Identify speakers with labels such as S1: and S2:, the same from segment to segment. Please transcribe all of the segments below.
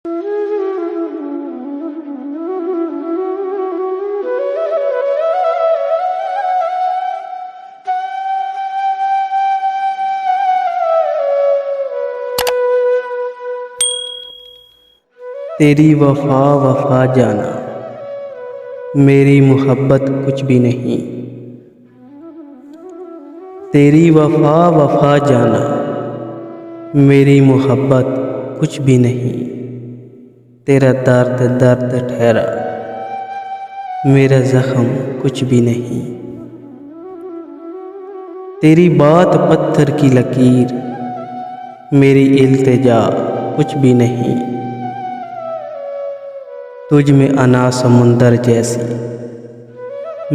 S1: तेरी वफा वफा जाना, मेरी मोहब्बत कुछ भी नहीं। तेरी वफा वफा जाना, मेरी मोहब्बत कुछ भी नहीं। तेरा दर्द दर्द ठहरा, मेरा जख्म कुछ भी नहीं। तेरी बात पत्थर की लकीर, मेरी इल्तिजा कुछ भी नहीं। तुझ में अना समुंदर जैसी,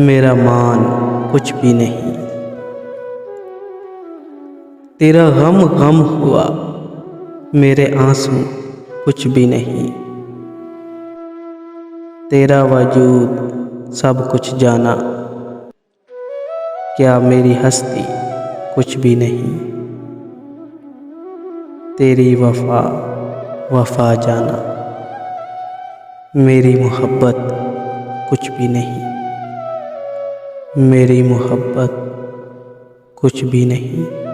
S1: मेरा मान कुछ भी नहीं। तेरा गम गम हुआ, मेरे आंसू कुछ भी नहीं। तेरा वजूद सब कुछ जाना, क्या मेरी हस्ती कुछ भी नहीं। तेरी वफा वफा जाना, मेरी मोहब्बत कुछ भी नहीं। मेरी मोहब्बत कुछ भी नहीं।